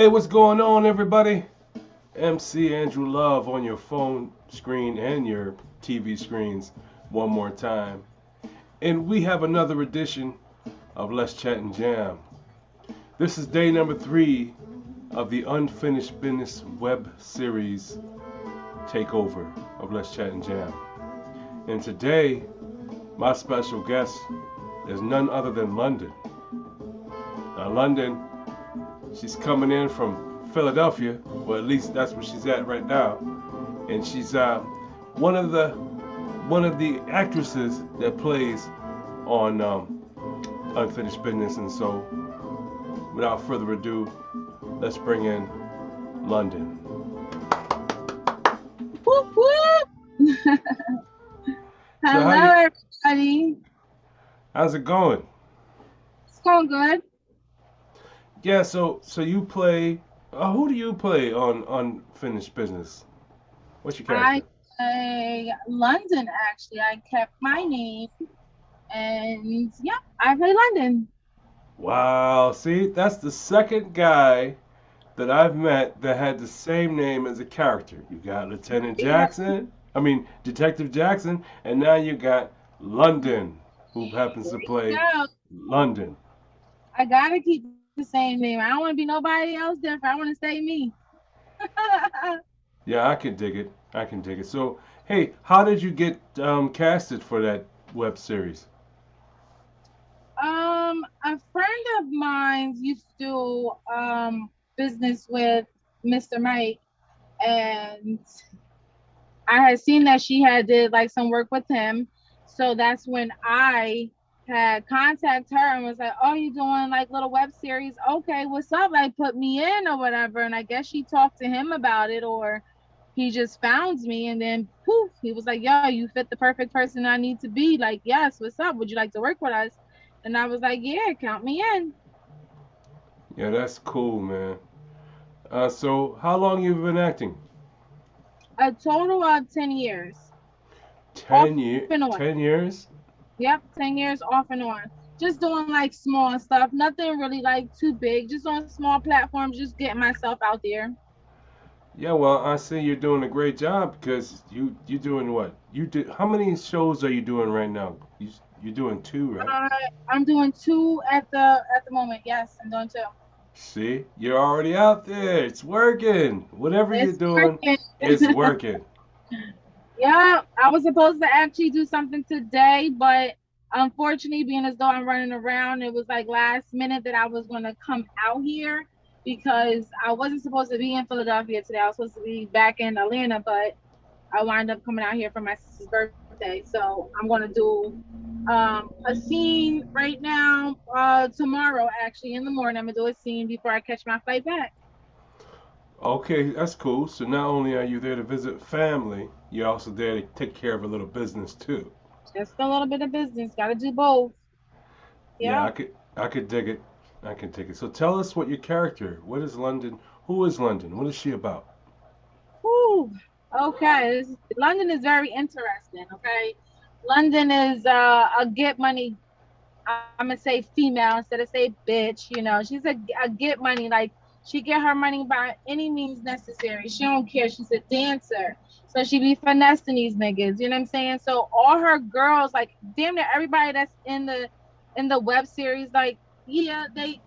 Hey, what's going on, everybody? MC Andrew Love on your phone screen and your TV screens one more time. And we have another edition of Let's Chat and Jam. This is day number 3 of the Unfinished Business web series takeover of Let's Chat and Jam. And today, my special guest is none other than London. Now, London, she's coming in from Philadelphia, or at least that's where she's at right now, and she's one of the one of the actresses that plays on Unfinished Business. And so, without further ado, let's bring in London. Whoop, whoop. So Hello, everybody. how's it going? It's going good. Yeah, so you play. Who do you play on Unfinished Business? What's your I character? play London, actually. I kept my name, and yeah, I play London. Wow, see, that's the second guy that I've met that had the same name as a character. You got Lieutenant Yeah, Jackson, I mean Detective Jackson, and now you got London, who happens there to you play go. London. I gotta keep the same name. I don't want to be nobody else different. I want to stay me. Yeah, I can dig it. I can dig it. So, hey, how did you get casted for that web series? A friend of mine used to do business with Mr. Mike, and I had seen that she had did like some work with him. So that's when I had contacted her and was like, "Oh, you doing like little web series? Okay, what's up? Like put me in or whatever." And I guess she talked to him about it, or he just found me, and then poof, he was like, "Yo, you fit the perfect person I need to be." Like, yes, what's up? Would you like to work with us? And I was like, "Yeah, count me in." Yeah, that's cool, man. So how long you been acting? A total of 10 years, off 10 years. and on. 10 years? Yep, 10 years off and on. Just doing like small stuff, nothing really like too big. Just on small platforms, just getting myself out there. Yeah, well, I see you're doing a great job because you doing what? You do how many shows are you doing right now? You're doing two, right? Uh, I'm doing two at the moment. Yes, I'm doing two. See, you're already out there. It's working. Whatever you're It's doing, working. it's working. Yeah, I was supposed to actually do something today, but unfortunately, being as though I'm running around, it was like last minute that I was going to come out here because I wasn't supposed to be in Philadelphia today. I was supposed to be back in Atlanta, but I wind up coming out here for my sister's birthday. So I'm going to do a scene right now, tomorrow, actually, in the morning. I'm going to do a scene before I catch my flight back. Okay, that's cool. So not only are you there to visit family, you're also there to take care of a little business too. Just a little bit of business. Got to do both. Yeah, Yeah. I could dig it. I can dig it. So tell us what your character. What is London? Who is London? What is she about? Whew. Okay. London is very interesting. Okay. London is a get money. I'm gonna say female instead of say bitch. You know, she's a get money. Like she get her money by any means necessary. She don't care. She's a dancer, so she be finessing these niggas. You know what I'm saying? So all her girls, like damn near everybody that's in the web series, like yeah, they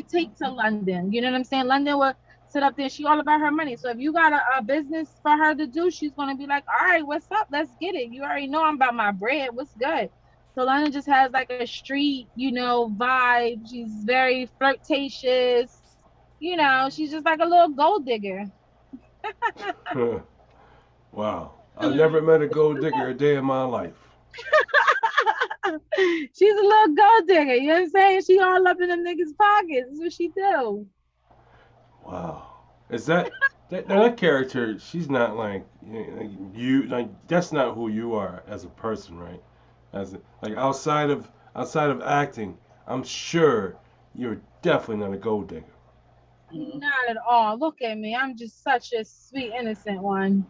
take to London. You know what I'm saying? London will sit up there. She all about her money. So if you got a business for her to do, she's gonna be like, all right, what's up? Let's get it. You already know I'm about my bread. What's good? So London just has like a street, vibe. She's very flirtatious. She's just like a little gold digger. Wow. I've never met a gold digger a day in my life. She's a little gold digger. You know what I'm saying? She all up in them niggas' pockets. That's what she do. Wow. Is that character? She's not like you. Like that's not who you are as a person, right? Like outside of acting, I'm sure you're definitely not a gold digger. Not at all. Look at me. I'm just such a sweet, innocent one.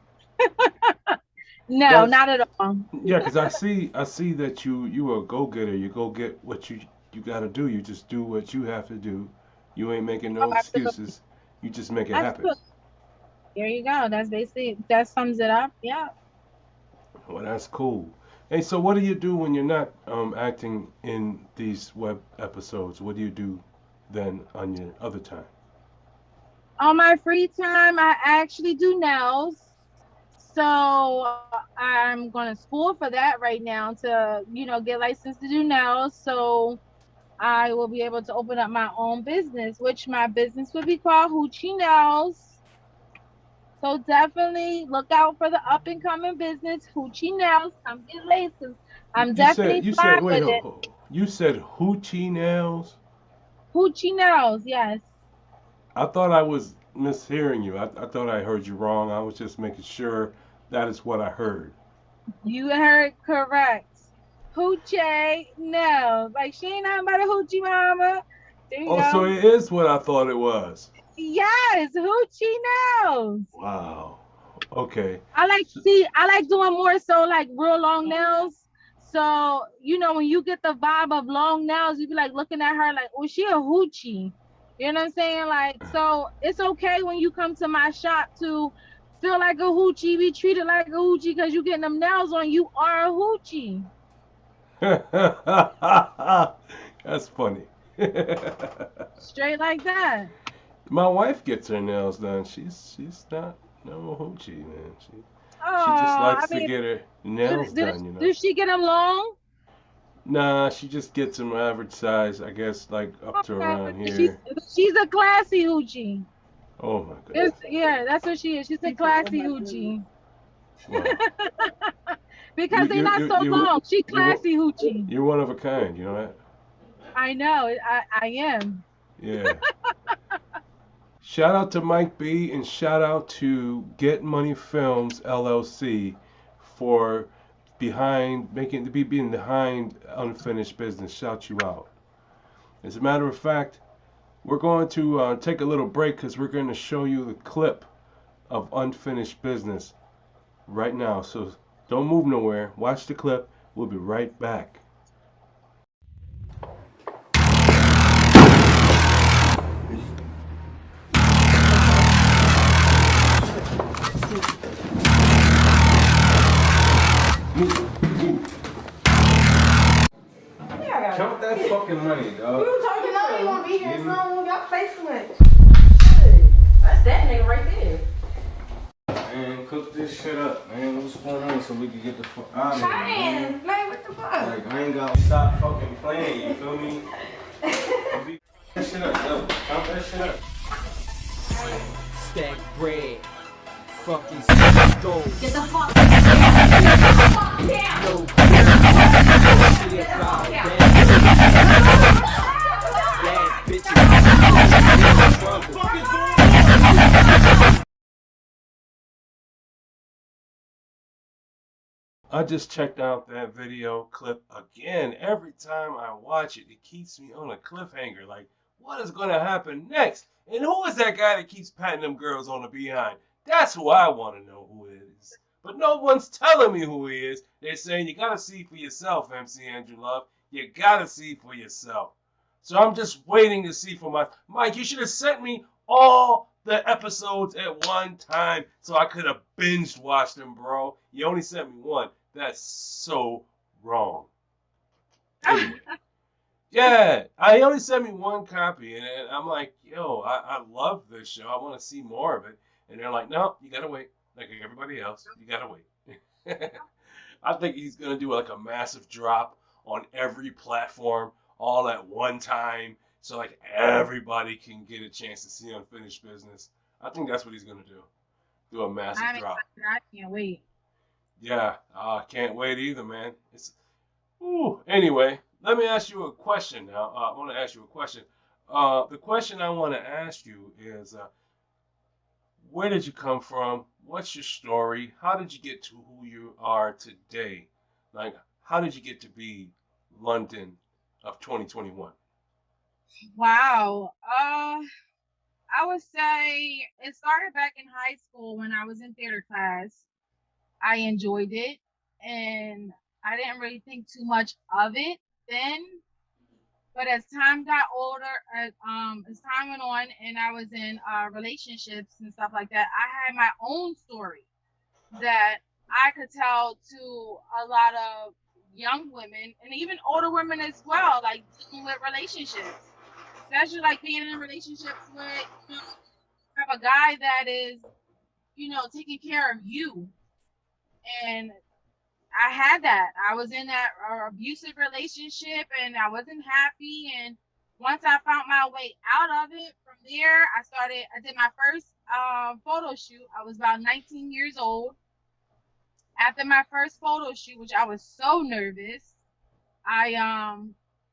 No, That's not at all. yeah, because I see that you are a go getter. You go get what you got to do. You just do what you have to do. You ain't making Oh, no absolutely. excuses. You just make it happen. Absolutely. There you go. That's basically that sums it up. Yeah. Well, that's cool. Hey, so what do you do when you're not acting in these web episodes? What do you do then on your other time? On my free time, I actually do nails. So I'm going to school for that right now to, get licensed to do nails. So I will be able to open up my own business, which my business would be called Hoochie Nails. So definitely look out for the up and coming business, Hoochie Nails. Come get laced 'cause I'm definitely You fly said wait, with it. you said hoochie nails. Hoochie Nails, yes. I thought I was mishearing you. I thought I heard you wrong. I was just making sure that is what I heard. You heard correct. Hoochie Nails. Like she ain't nothing but a hoochie mama. There you Oh, so go. it is what I thought it was. Yes, Hoochie Nails. Wow. Okay. I like doing more so like real long nails. So, when you get the vibe of long nails, you be like looking at her like, oh, she a hoochie. You know what I'm saying? Like, so it's okay when you come to my shop to feel like a hoochie, be treated like a hoochie because you getting them nails on, you are a hoochie. That's funny. Straight like that. My wife gets her nails done. She's not no hoochie, man. She just Oh, I likes to mean, get her nails done, you know. does she get them long? Nah, she just gets them average size, I guess, like up to Okay, around she's here. she's a classy hoochie. Oh my It's, goodness. yeah, that's what she is. She's a classy hoochie. Wow. Because they not so You long. She you classy hoochie. you're one of a kind, you know that? I know. I am. Yeah. Shout out to Mike B and shout out to Get Money Films LLC for being behind unfinished business. Shout you out. As a matter of fact, we're going to take a little break because we're going to show you the clip of unfinished business right now. So don't move nowhere. Watch the clip. We'll be right back. Yeah, Count that fucking money, dog. you told you know you want to be here soon. Y'all play too much. Shit. That's that nigga right there. Man, cook this shit up, man. What's going on so we can get the fuck out of here, man? Man, what the fuck? Like, I ain't gotta stop fucking playing, you feel me? That shit up, yo. Count that shit up. Stack bread, fucking gold. Get the fuck down. Get the fuck down. No shit about bad bitches. I just checked out that video clip again. Every time I watch it, it keeps me on a cliffhanger. Like, what is going to happen next? And who is that guy that keeps patting them girls on the behind? That's who I want to know who it is. But no one's telling me who he is. They're saying you got to see for yourself, MC Andrew Love. You got to see for yourself. So I'm just waiting to see for my Mike. You should have sent me all the episodes at one time so I could have binge watched them, bro. You only sent me one. That's so wrong. Anyway, yeah, I only sent me one copy, and I'm like, yo, I love this show. I want to see more of it. And they're like, no, you gotta wait. Like everybody else, you gotta wait. I think he's gonna do like a massive drop on every platform all at one time, so like everybody can get a chance to see unfinished business. I think that's what he's gonna do. Do a massive I'm drop. excited. I can't wait. Yeah, can't wait either, man. It's ooh. Anyway, let me ask you a question now. I want to ask you a question. The question I want to ask you is, where did you come from? What's your story? How did you get to who you are today? Like, how did you get to be London of 2021? Wow. I would say it started back in high school when I was in theater class. I enjoyed it, and I didn't really think too much of it then. But as time got older, as time went on, and I was in relationships and stuff like that, I had my own story that I could tell to a lot of young women and even older women as well, like dealing with relationships, especially like being in relationships with, have a guy that is, taking care of you. And I had that. I was in that abusive relationship and I wasn't happy. And once I found my way out of it, from there, I did my first photo shoot. I was about 19 years old. After my first photo shoot, which I was so nervous, I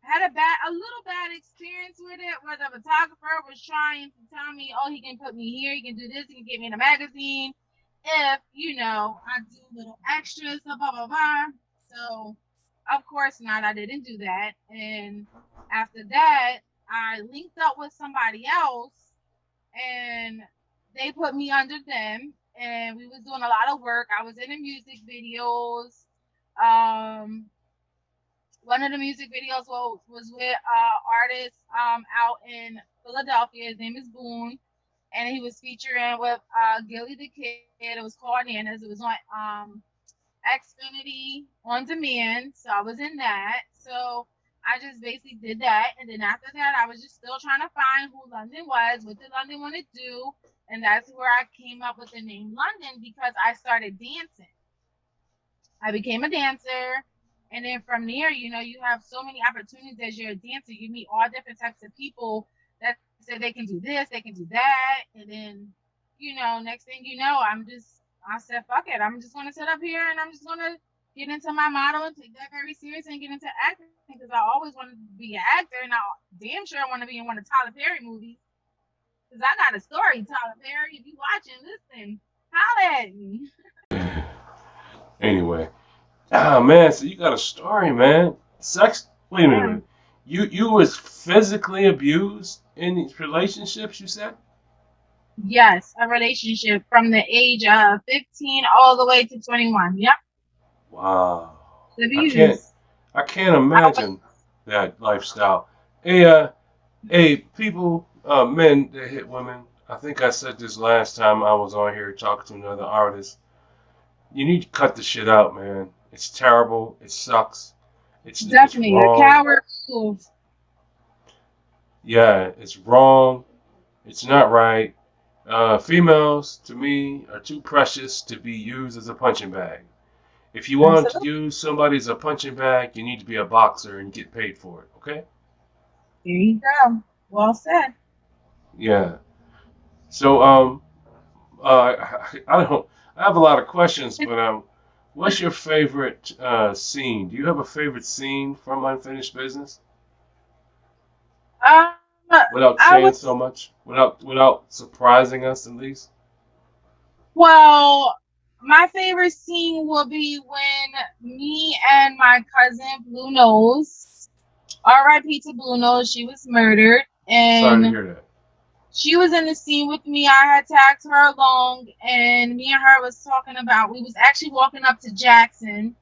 had a little bad experience with it, where the photographer was trying to tell me, oh, he can put me here, he can do this, he can get me in a magazine if I do little extras, blah blah blah blah. So of course not, I didn't do that. And after that, I linked up with somebody else, and they put me under them, and we was doing a lot of work. I was in the music videos. Um, One of the music videos was with artist out in Philadelphia. His name is Boone, and he was featuring with Gilly the Kid. It was called Nanas. It was on Xfinity on demand, so I was in that. So I just basically did that, and then after that, I was just still trying to find who London was, what did London want to do, and that's where I came up with the name London, because I started dancing. I became a dancer. And then from there, you have so many opportunities as you're a dancer. You meet all different types of people that say they can do this, they can do that. And then, next thing you know, I said, fuck it. I'm just going to sit up here and I'm just going to get into my model and take that very serious and get into acting, because I always wanted to be an actor. And I damn sure I want to be in one of Tyler Perry movies, because I got a story, Tyler Perry. If you watching, listen, holla at me. Anyway, ah man, so you got a story, man. Sex. Wait a Yeah. minute. You was physically abused in these relationships. You said. Yes, a relationship from the age of 15 all the way to 21. Yep, Wow. the I can't. abuse. I can't I was, imagine that lifestyle. Hey, hey, people, men that hit women. I think I said this last time I was on here talking to another artist. You need to cut the shit out, man. It's terrible. It sucks. It's definitely a wrong. coward move. Yeah, it's wrong. It's not right. Females, to me, are too precious to be used as a punching bag. If you want to Absolutely. use somebody as a punching bag, you need to be a boxer and get paid for it. Okay? There you go. Well said. Yeah. So I don't. I have a lot of questions, but what's your favorite scene? Do you have a favorite scene from Unfinished Business? Um, Without I saying was so much, without surprising us at least. well. My favorite scene will be when me and my cousin Blue Nose, R.I.P. to Blue Nose, she was murdered, Sorry to and hear that. she was in the scene with me. I had tagged her along, and me and her was talking about. We was actually walking up to Jackson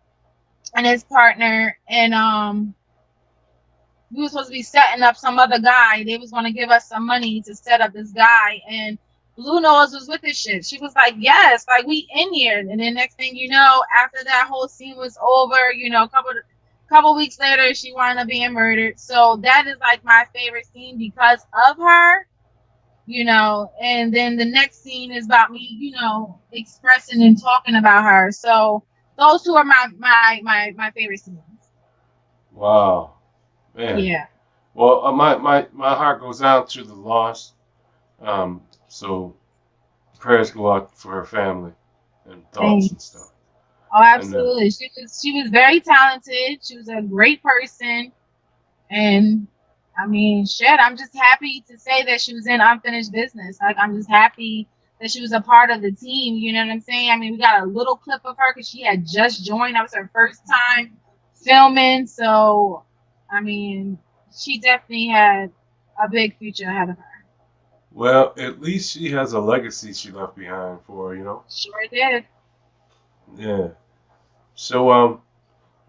and his partner, and we were supposed to be setting up some other guy. They was going to give us some money to set up this guy, and Blue Nose was with this shit. She was like, "Yes, like we in here." And then next thing you know, after that whole scene was over, a couple weeks later, she wound up being murdered. So that is like my favorite scene because of her. And then the next scene is about me, expressing and talking about her. So those two are my favorite scenes. Wow, man. Yeah. Well, my heart goes out to the lost. So prayers go out for her family and thoughts and stuff. Thanks. Oh, And absolutely. She was very talented. She was a great person. And I mean, shit, I'm just happy to say that she was in unfinished business. Like, I'm just happy that she was a part of the team. You know what I'm saying? I mean, we got a little clip of her because she had just joined. That was her first time filming. So, I mean, she definitely had a big future ahead of her. well, at least she has a legacy she left behind for her, you know. Sure did. Yeah. So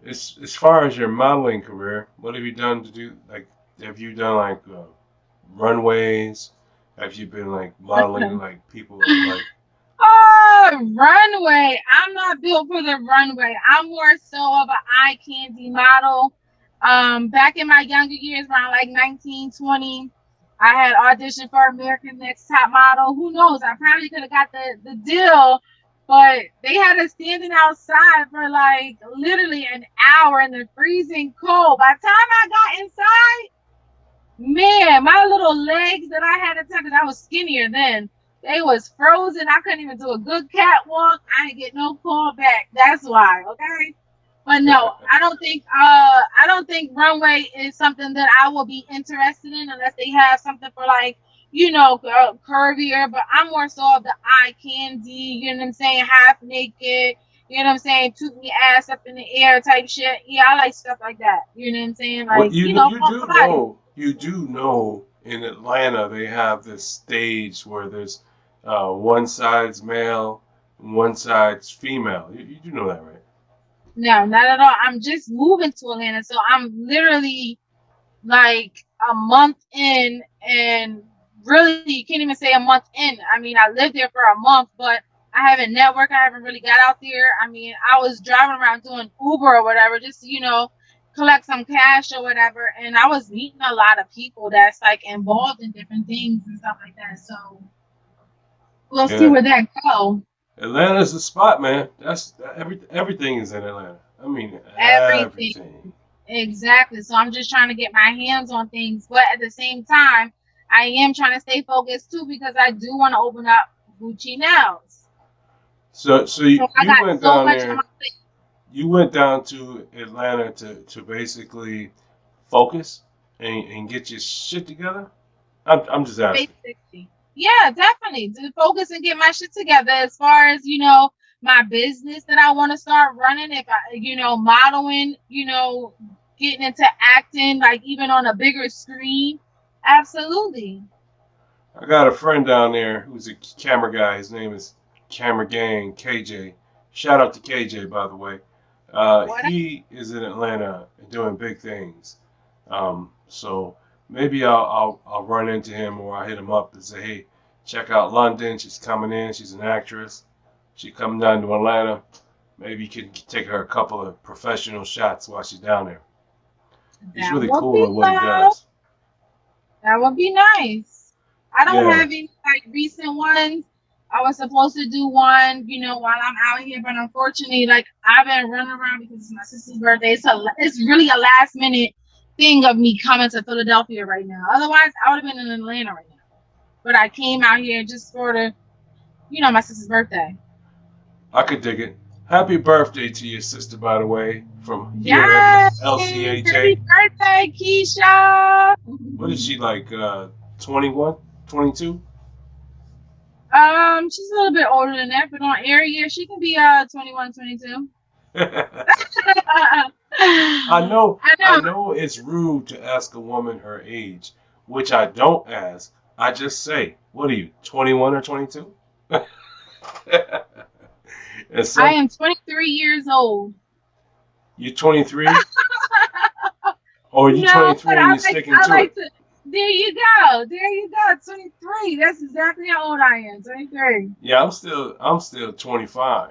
as far as your modeling career, what have you done to do? Like, have you done like runways? Have you been like modeling like people like? Runway. I'm not built for the runway. I'm more so of an eye candy model. Back in my younger years, around like 19, 20, I had auditioned for American Next Top Model. Who knows? I probably could have got the deal, but they had us standing outside for like literally an hour in the freezing cold. By the time I got inside, man, my little legs that I had at the time, because I was skinnier then, they was frozen. I couldn't even do a good catwalk. I didn't get no call back. That's why, okay? But no, I don't think runway is something that I will be interested in unless they have something for like, curvier. But I'm more so of the eye candy, you know what I'm saying, half naked, you know what I'm saying, toot me ass up in the air type shit. Yeah, I like stuff like that. You know what I'm saying? Well, Like, pump body. you do know in Atlanta they have this stage where there's one side's male and one side's female. You do know that, right? No, not at all. I'm just moving to Atlanta, so I'm literally like a month in, and really, you can't even say a month in. I mean, I lived there for a month, but I haven't networked. I haven't really got out there. I mean, I was driving around doing Uber or whatever, just to, collect some cash or whatever, and I was meeting a lot of people that's like involved in different things and stuff like that. So we'll see Yeah. where that go. Atlanta's the spot, man. Everything is in Atlanta. I mean, Everything. everything. Exactly. So I'm just trying to get my hands on things, but at the same time, I am trying to stay focused too because I do want to open up Gucci nails. So So I you got went so down much on there. my plate. You went down to Atlanta to basically focus and get your shit together. I'm just asking. Basically. Yeah, definitely. To focus and get my shit together as far as, my business that I want to start running. If I, modeling, getting into acting, like even on a bigger screen. Absolutely. I got a friend down there who's a camera guy. His name is Camera Gang KJ. Shout out to KJ, by the way. What? He is in Atlanta doing big things. So maybe I'll run into him or I'll hit him up and say, hey, check out London. She's coming in. She's an actress. She coming down to Atlanta. Maybe you can take her a couple of professional shots while she's down there. He's That really would cool be at what he love. does. That would be nice. I don't have Yeah. any like recent ones. I was supposed to do one, while I'm out here, but unfortunately, like I've been running around because it's my sister's birthday. So it's really a last minute thing of me coming to Philadelphia right now. Otherwise, I would have been in Atlanta right now. But I came out here just for my sister's birthday. I could dig it. Happy birthday to your sister, by the way, from here at Yes! LCHA. Happy birthday, Keisha! What is she like? 21, 22? She's a little bit older than that, but on air year she can be 21, 22. I know. I I know. know it's rude to ask a woman her age, which I don't ask. I just say, "What are you, 21 or 22?" And I some, am 23 years old. you're 23, or are you No, but 23 and you're sticking I to like it? to. There you go. There you go. 23. That's exactly how old I am. 23. Yeah, I'm still 25.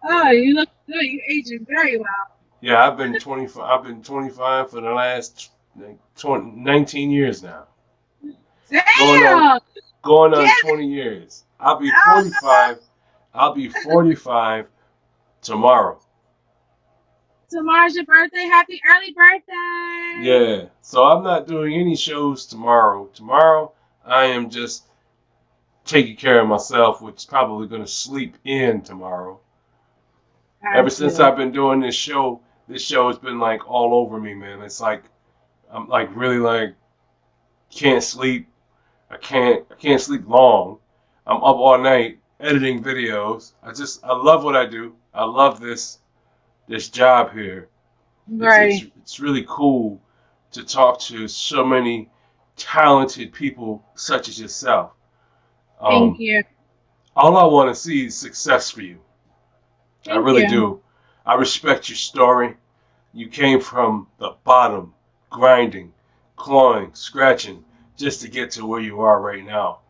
Oh, you look good. You aging very well. Yeah, I've been 25. I've been 25 for the last like 20, 19 years now. Going on Damn. going on Get 20 years. I'll be out. 45. I'll be 45 tomorrow. Tomorrow's your birthday. Happy early birthday. Yeah. So I'm not doing any shows tomorrow. Tomorrow I am just taking care of myself, which is probably going to sleep in tomorrow. Ever Got since you. I've been doing this show has been like all over me, man. It's like I'm like really like can't sleep. I can't sleep long. I'm up all night editing videos. I love what I do. I love this job here. Right. It's really cool to talk to so many talented people such as yourself. Thank Um, you. all I want to see is success for you. I Thank really you. do. I respect your story. You came from the bottom, grinding, clawing, scratching, just to get to where you are right now.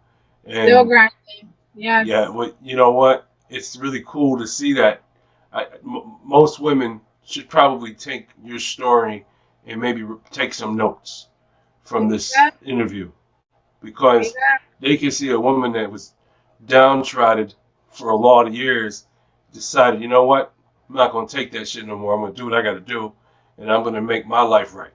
Still And grinding. yeah, Yes. you know what? It's really cool to see that. Most women should probably take your story and maybe take some notes from this Exactly. interview, because they can see a woman that was downtrodden for a lot of years, decided, you know what? I'm not going to take that shit no more. I'm going to do what I got to do, and I'm going to make my life right.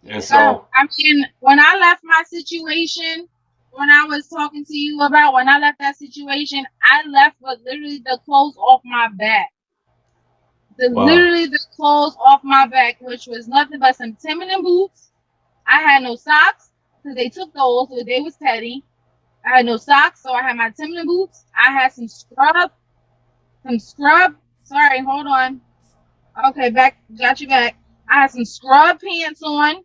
And Yeah. so, I mean, when I left my situation, when I was talking to you about when I left that situation, I left with literally the clothes off my back. wow. The clothes off my back, which was nothing but some Timberland boots. I had no socks because they took those, so they was petty. I had no socks, so I had my Timberland boots. I had some scrub. Sorry, hold on. Okay, back, got you back. I had some scrub pants on.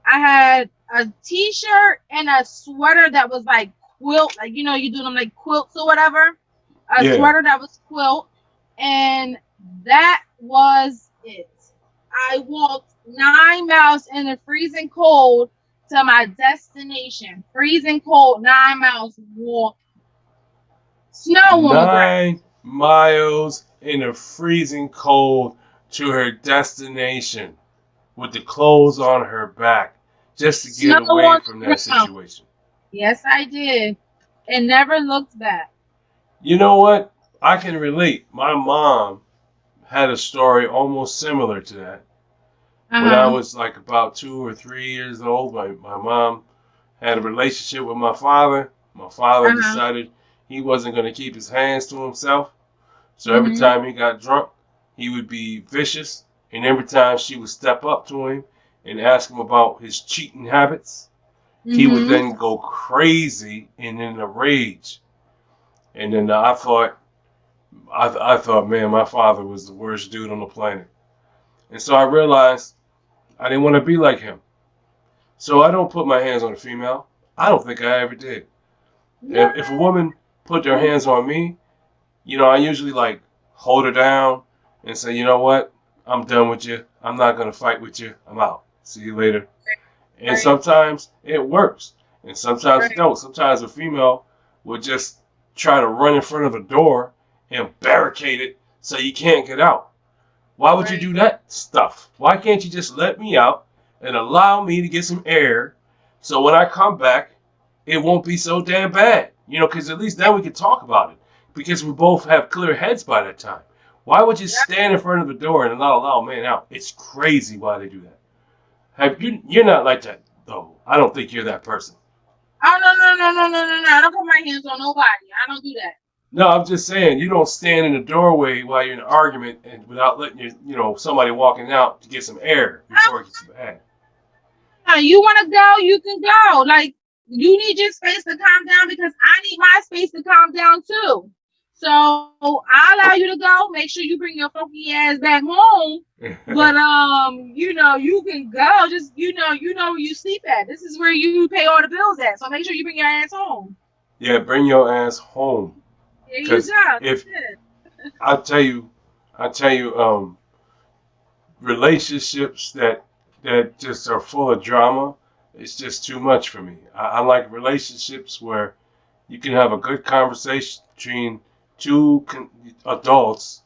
I had a t-shirt and a sweater that was like quilt, like you do them like quilts or whatever. A Yeah. sweater that was quilt, and that was it. I walked 9 miles in the freezing cold to my destination. Freezing cold, 9 miles walk, snow on the ground. 9 miles in the freezing cold to her destination with the clothes on her back just to Snow get away on from the that ground. situation. Yes, I did. And never looked back. You know what? I can relate. My mom had a story almost similar to that. When I Uh-huh. was like about 2 or 3 years old, my mom had a relationship with my father. My father Uh-huh. decided he wasn't going to keep his hands to himself. So every Mm-hmm. time he got drunk, he would be vicious. And every time she would step up to him and ask him about his cheating habits, he would Mm-hmm. then go crazy and in a rage. And then I thought, man, my father was the worst dude on the planet. And so I realized I didn't want to be like him. So I don't put my hands on a female. I don't think I ever did. If a woman put their hands on me, I usually like hold her down and say, you know what? I'm done with you. I'm not going to fight with you. I'm out. See you later. And Right, sometimes it works, and sometimes it right, don't. Sometimes a female will just try to run in front of a door and barricade it so you can't get out. Why would you right. do that stuff? Why can't you just let me out and allow me to get some air so when I come back, it won't be so damn bad? Because at least then we can talk about it. Because we both have clear heads by that time. Why would you Yep. stand in front of the door and not allow a man out? It's crazy why they do that. You're not like that though. I don't think you're that person. Oh no, no, no, no, no, no, no. I don't put my hands on nobody. I don't do that. No, I'm just saying you don't stand in the doorway while you're in an argument and without letting somebody walking out to get some air before it gets bad. You wanna go, you can go. Like you need your space to calm down because I need my space to calm down too. So I'll allow you to go. Make sure you bring your funky ass back home. But you can go. Just where you sleep at. This is where you pay all the bills at. So make sure you bring your ass home. Yeah, bring your ass home. There you Cause go. That's if it. I tell you, relationships that just are full of drama, it's just too much for me. I like relationships where you can have a good conversation between two adults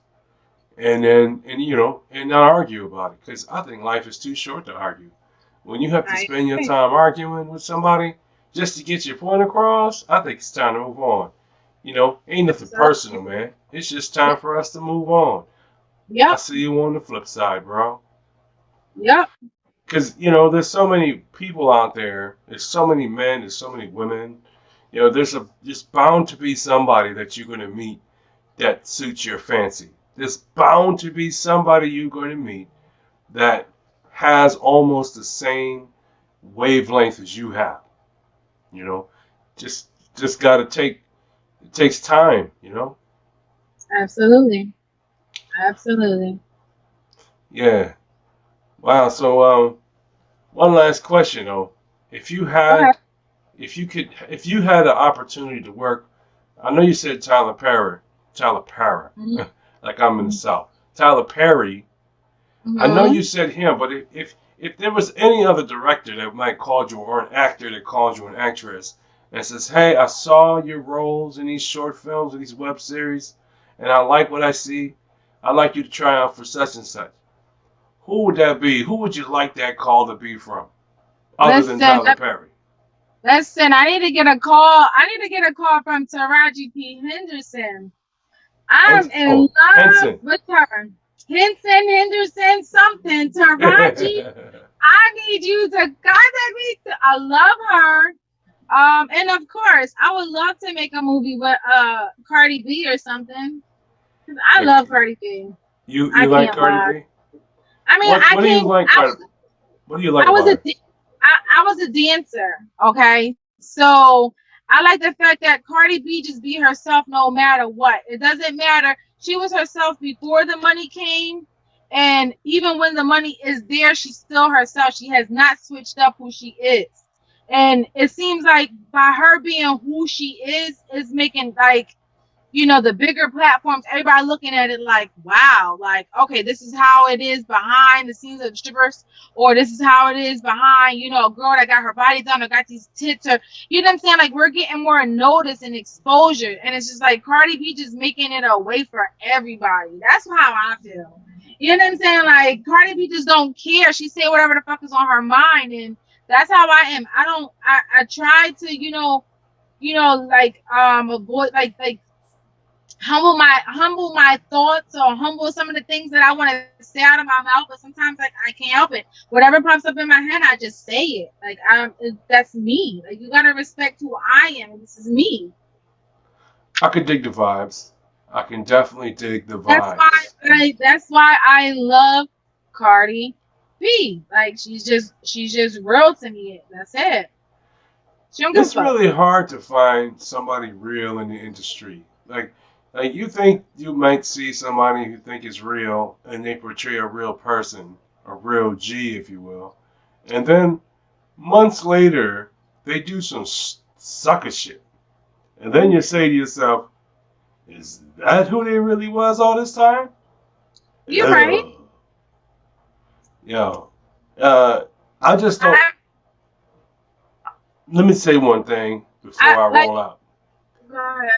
and not argue about it. Because I think life is too short to argue. When you have to I spend your agree. time arguing with somebody just to get your point across, I think it's time to move on. Ain't nothing personal, Absolutely. man. It's just time for us to move on. I Yep. see you on the flip side, bro. Yep. Because, there's so many people out there. There's so many men. There's so many women. There's bound to be somebody that you're going to meet that suits your fancy. There's bound to be somebody you're going to meet that has almost the same wavelength as you have. You know, just just gotta take it takes time. Absolutely. Absolutely. Yeah. Wow. So one last question though. If you Go ahead. had if you had an opportunity to work, I know you said Tyler Perry, Mm-hmm. like I'm in the South. Tyler Perry. I know Mm-hmm. you said him, but if if there was any other director that might call you, or an actor that calls you, an actress, and says, "Hey, I saw your roles in these short films or these web series, and I like what I see. I'd like you to try out for such and such." Who would that be? Who would you like that call to be from, other than Listen, Tyler Perry? listen. I need to get a call. I need to get a call from Taraji P. Henderson. I'm in love Henson. with her. Henderson, something. Taraji, I need you to contact me. I love her. And of course, I would love to make a movie with Cardi B or something. 'Cause I love Cardi B. I You like can't Cardi lie. B? I mean, I What do you can't. like What do you like I was about a her? I was a dancer. Okay, so I like the fact that Cardi B just be herself no matter what. It doesn't matter. She was herself before the money came, and even when the money is there, she's still herself. She has not switched up who she is, and it seems like by her being who she is making like the bigger platforms, everybody looking at it like, wow, like, okay, this is how it is behind the scenes of strippers, or this is how it is behind, a girl that got her body done or got these tits, or, you know what I'm saying? Like, we're getting more notice and exposure. And it's just like Cardi B just making it a way for everybody. That's how I feel. You know what I'm saying? Like, Cardi B just don't care. She say whatever the fuck is on her mind. And that's how I am. I try to, like, avoid, like, humble my thoughts, or humble some of the things that I want to say out of my mouth, but sometimes like I can't help it. Whatever pops up in my head, I just say it. Like that's me. Like, you gotta respect who I am. This is me. I can dig the vibes. I can definitely dig the That's why vibes. I love Cardi B. Like, she's just real to me. That's it. She don't give a It's fuck. really hard to find somebody real in the industry. Like you think you might see somebody who think is real, and they portray a real person, a real G, if you will, and then months later they do some sucker shit, and then you say to yourself, "Is that who they really was all this time?" You're right. Ugh. Yo, uh, I just don't. I, Let me say one thing before I I like. roll out. God.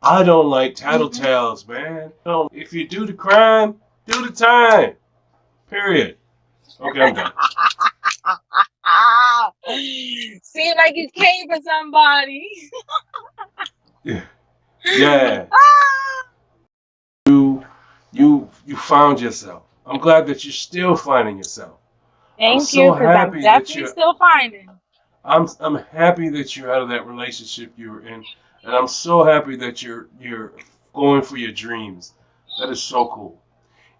I don't like Mhm. tattletales, man. If you do the crime, do the time. Period. Okay, I'm done. Seem like you came for somebody. Yeah. Yeah. Ah, You found yourself. I'm glad that you're still finding yourself. I'm thank so you, because I'm happy that definitely still finding. I'm happy that you're out of that relationship you were in, and I'm so happy that you're going for your dreams. That is so cool.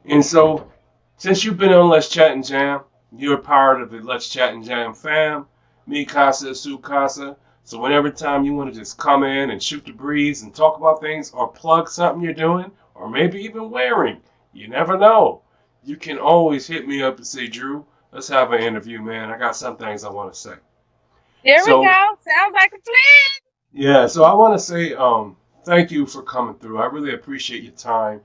And so, since you've been on Let's Chat and Jam, you're a part of the Let's Chat and Jam fam. Me, Casa, Su Casa. So whenever time you want to just come in and shoot the breeze and talk about things, or plug something you're doing, or maybe even wearing, you never know. You can always hit me up and say, "Drew, let's have an interview, man. I got some things I want to say." There we So go. Sounds like a plan. yeah, so I want to say thank you for coming through. I really appreciate your time.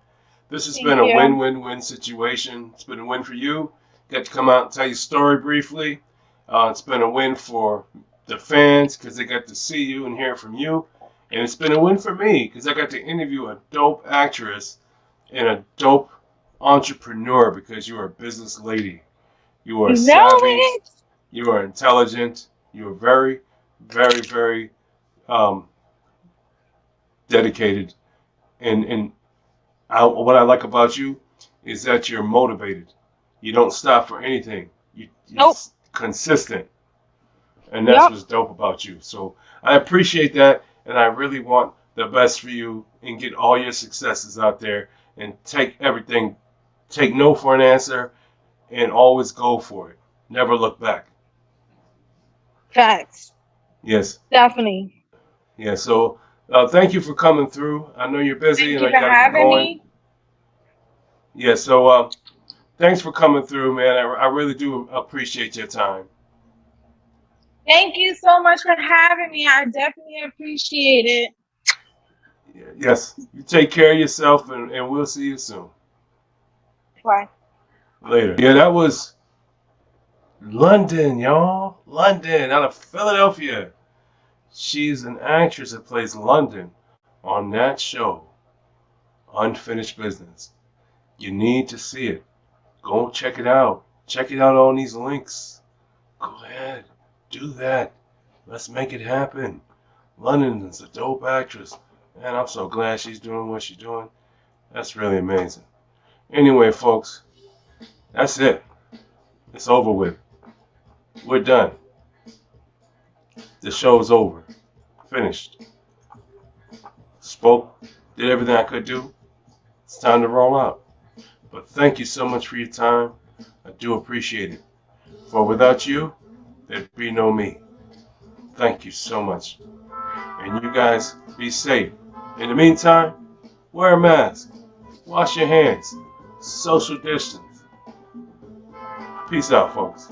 This has Thank been a you. win-win-win situation. It's been a win for you. Get to come out and tell your story briefly. It's been a win for the fans because they got to see you and hear from you. And it's been a win for me because I got to interview a dope actress and a dope entrepreneur because you are a business lady. You are You know savvy. it. You are intelligent. You are very, very, very um, dedicated. And what I like about you is that you're motivated. You don't stop for anything. You're Nope. consistent, and that's Yep. what's dope about you. So I appreciate that, and I really want the best for you, and get all your successes out there, and take no for an answer, and always go for it. Never look back. Facts. Yes, Definitely. yeah. So thank you for coming through. I know you're busy, Thank and you I for got to get having going. me. Yeah. So thanks for coming through, man. I really do appreciate your time. Thank you so much for having me. I definitely appreciate it. Yes. You take care of yourself, and we'll see you soon. Bye. Later. Yeah, that was London, y'all. London, out of Philadelphia. She's an actress that plays London on that show, Unfinished Business. You need to see it. Go check it out. Check it out on these links. Go ahead. Do that. Let's make it happen. London is a dope actress. And I'm so glad she's doing what she's doing. That's really amazing. Anyway, folks, that's it. It's over with. We're done. The show's over. Finished. Spoke. Did everything I could do. It's time to roll out. But thank you so much for your time. I do appreciate it. For without you, there'd be no me. Thank you so much. And you guys be safe. In the meantime, wear a mask. Wash your hands. Social distance. Peace out, folks.